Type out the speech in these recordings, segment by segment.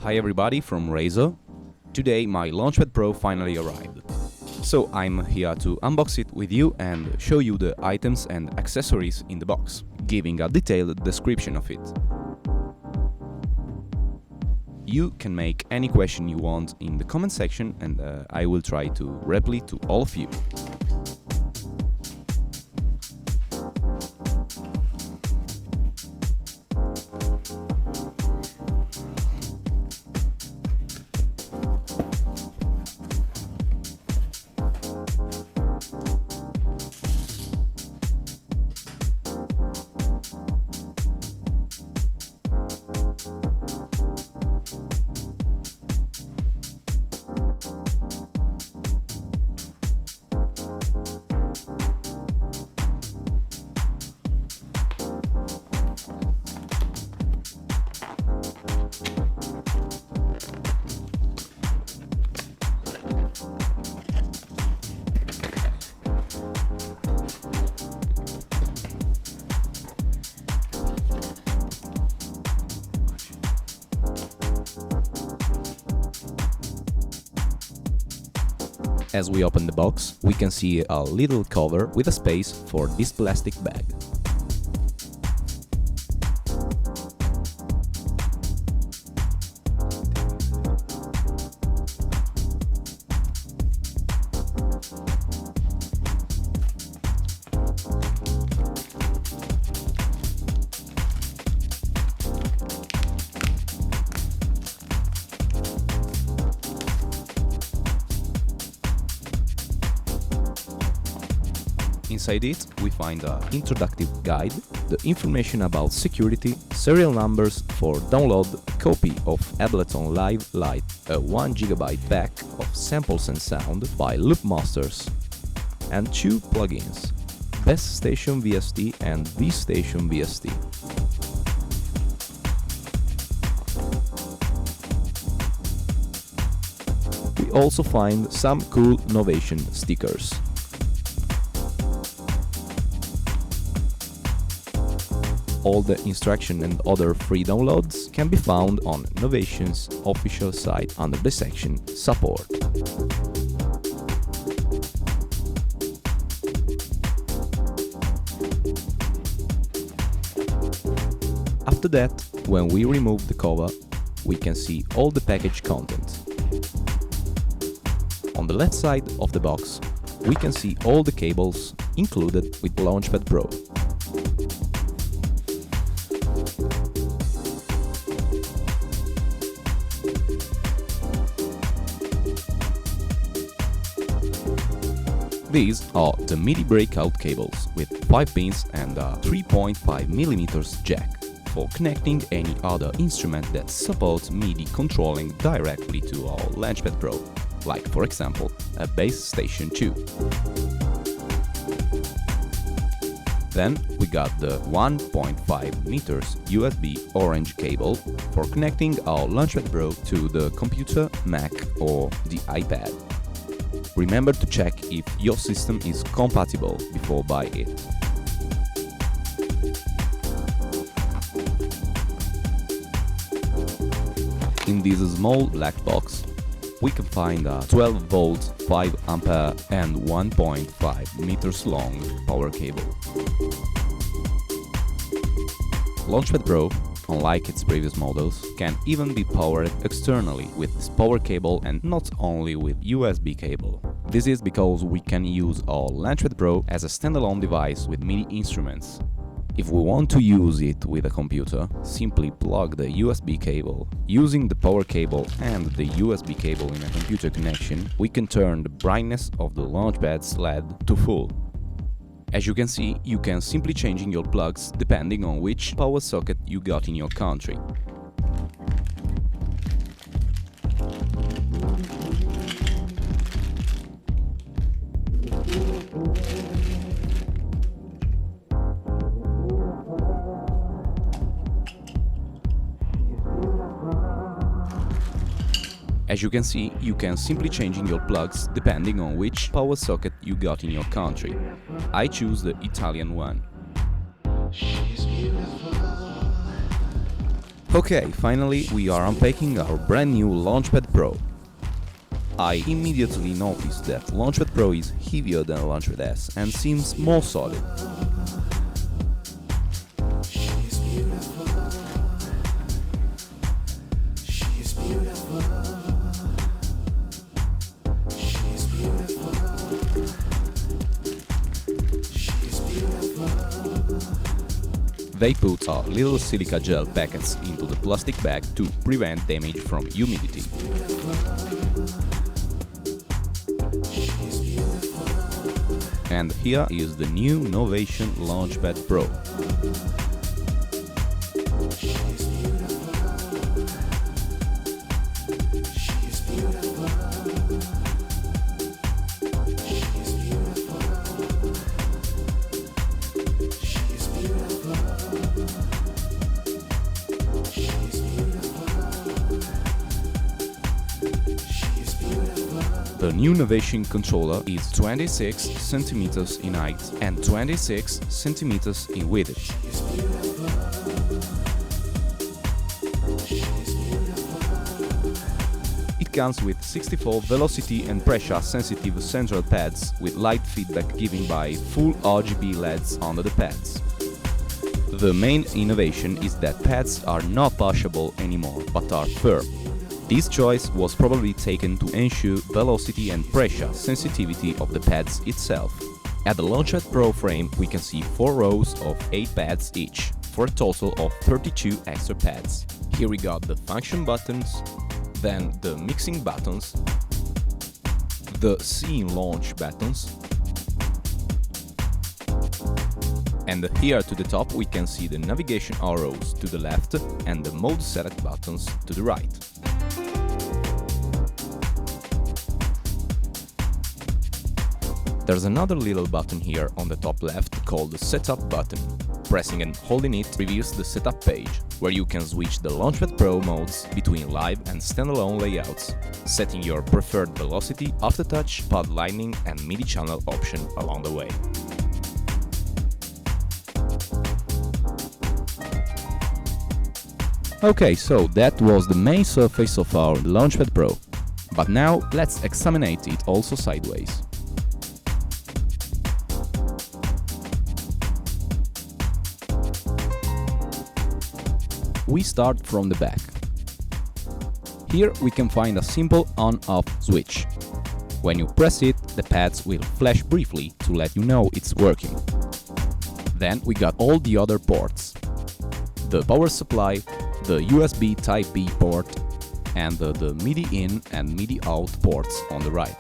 Hi everybody from Razer. Today my Launchpad Pro finally arrived. So I'm here to unbox it with you and show you the items and accessories in the box, giving a detailed description of it. You can make any question you want in the comment section and I will try to reply to all of you. As we open the box, we can see a little cover with a space for this plastic bag. Inside it, we find an introductive guide, the information about security, serial numbers for download, a copy of Ableton Live Lite, a 1 GB pack of samples and sound by Loopmasters, and 2 plugins, Best Station VST and V-Station VST. We also find some cool Novation stickers. All the instruction and other free downloads can be found on Novation's official site under the section Support. After that, when we remove the cover, we can see all the package content. On the left side of the box, we can see all the cables included with Launchpad Pro. These are the MIDI breakout cables with 5 pins and a 3.5mm jack for connecting any other instrument that supports MIDI controlling directly to our Launchpad Pro, like for example a Bass Station 2. Then we got the 1.5 meters USB orange cable for connecting our Launchpad Pro to the computer, Mac or the iPad. Remember to check if your system is compatible before buying it. In this small black box, we can find a 12V, 5A and 1.5 meters long power cable. Launchpad Pro, unlike its previous models, can even be powered externally with this power cable and not only with USB cable. This is because we can use our Launchpad Pro as a standalone device with MIDI instruments. If we want to use it with a computer, simply plug the USB cable. Using the power cable and the USB cable in a computer connection, we can turn the brightness of the Launchpad's LED to full. As you can see, you can simply changing your plugs depending on which power socket you got in your country. As you can see, you can simply changing your plugs depending on which power socket you got in your country. I choose the Italian one. Okay, finally we are unpacking our brand new Launchpad Pro. I immediately noticed that Launchpad Pro is heavier than Launchpad S and seems more solid. They put a little silica gel packets into the plastic bag to prevent damage from humidity. And here is the new Novation Launchpad Pro. The new Novation controller is 26 cm in height and 26 cm in width. It comes with 64 velocity and pressure sensitive central pads with light feedback given by full RGB LEDs under the pads. The main innovation is that pads are not pushable anymore, but are firm. This choice was probably taken to ensure velocity and pressure sensitivity of the pads itself. At the Launchpad Pro frame we can see 4 rows of 8 pads each, for a total of 32 extra pads. Here we got the function buttons, then the mixing buttons, the scene launch buttons, and here to the top we can see the navigation arrows to the left and the mode select buttons to the right. There's another little button here on the top left called the Setup button. Pressing and holding it reveals the Setup page, where you can switch the Launchpad Pro modes between live and standalone layouts, setting your preferred velocity, aftertouch, pod lightning and MIDI channel option along the way. Okay, so that was the main surface of our Launchpad Pro. But now let's examine it also sideways. We start from the back. Here we can find a simple on-off switch. When you press it, the pads will flash briefly to let you know it's working. Then we got all the other ports. The power supply, the USB Type-B port, and the MIDI in and MIDI out ports on the right.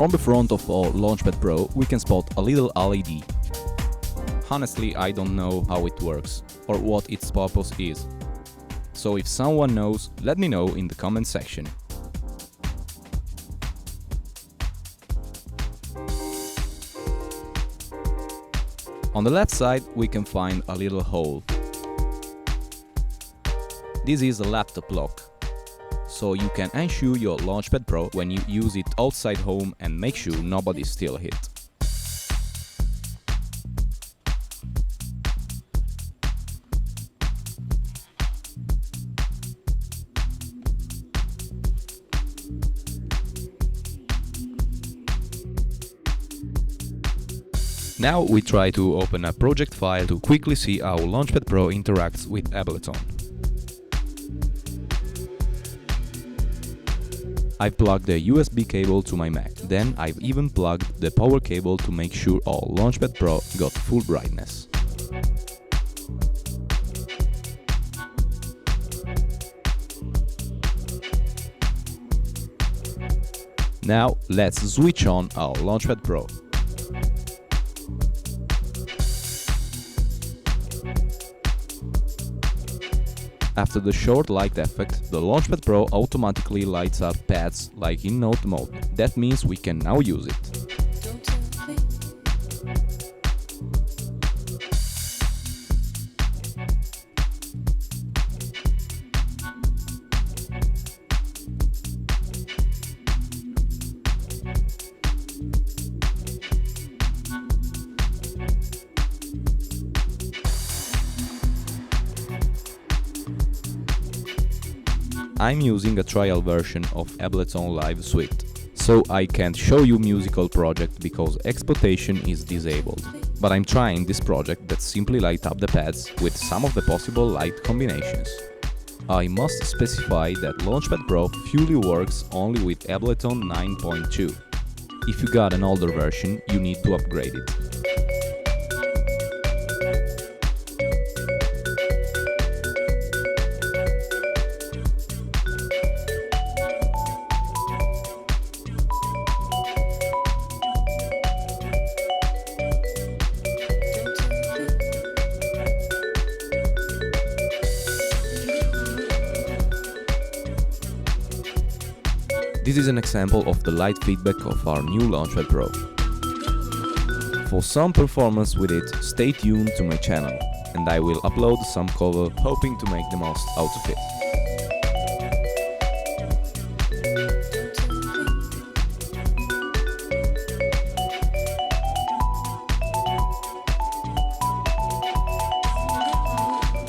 On the front of our Launchpad Pro we can spot a little LED. Honestly, I don't know how it works or what its purpose is. So if someone knows, let me know in the comment section. On the left side we can find a little hole. This is a laptop lock, so you can ensure your Launchpad Pro when you use it outside home and make sure nobody steals it. Now we try to open a project file to quickly see how Launchpad Pro interacts with Ableton. I've plugged the USB cable to my Mac, then I've even plugged the power cable to make sure our Launchpad Pro got full brightness. Now let's switch on our Launchpad Pro. After the short light effect, the Launchpad Pro automatically lights up pads like in note mode. That means we can now use it. I'm using a trial version of Ableton Live Suite, so I can't show you musical project because exploitation is disabled. But I'm trying this project that simply light up the pads with some of the possible light combinations. I must specify that Launchpad Pro fully works only with Ableton 9.2. If you got an older version, you need to upgrade it. This is an example of the light feedback of our new Launchpad Pro. For some performance with it, stay tuned to my channel, and I will upload some cover hoping to make the most out of it.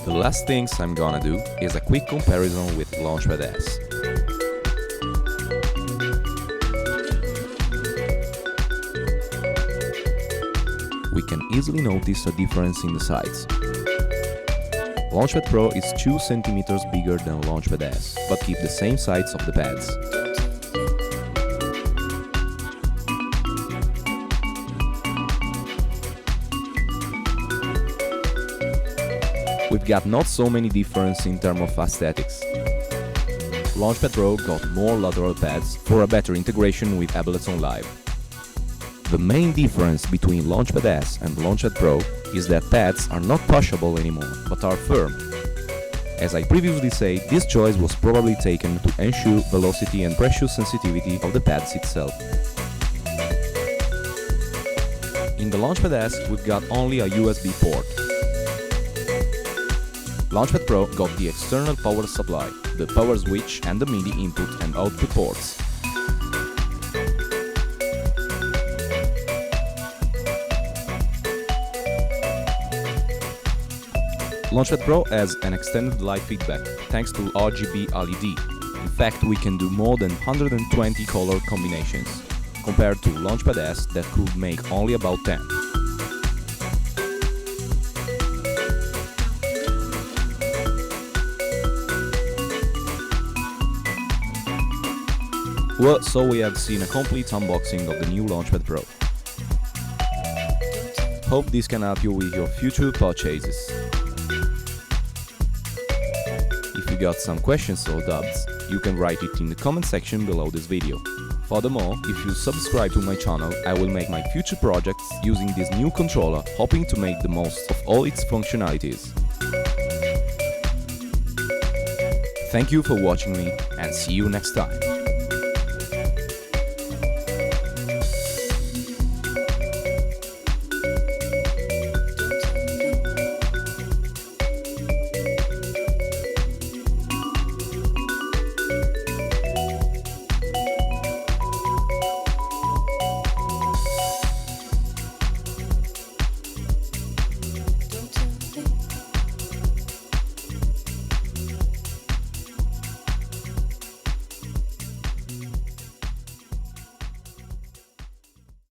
The last things I'm gonna do is a quick comparison with Launchpad S. We can easily notice a difference in the size. Launchpad Pro is 2 cm bigger than Launchpad S, but keep the same size of the pads. We've got not so many difference in terms of aesthetics. Launchpad Pro got more lateral pads for a better integration with Ableton Live. The main difference between Launchpad S and Launchpad Pro is that pads are not pushable anymore, but are firm. As I previously said, this choice was probably taken to ensure velocity and pressure sensitivity of the pads itself. In the Launchpad S, we've got only a USB port. Launchpad Pro got the external power supply, the power switch and the MIDI input and output ports. Launchpad Pro has an extended light feedback thanks to RGB LED. In fact, we can do more than 120 color combinations, compared to Launchpad S that could make only about 10. Well, so we have seen a complete unboxing of the new Launchpad Pro. Hope this can help you with your future purchases. If you got some questions or doubts, you can write it in the comment section below this video. Furthermore, if you subscribe to my channel, I will make my future projects using this new controller, hoping to make the most of all its functionalities. Thank you for watching me, and see you next time.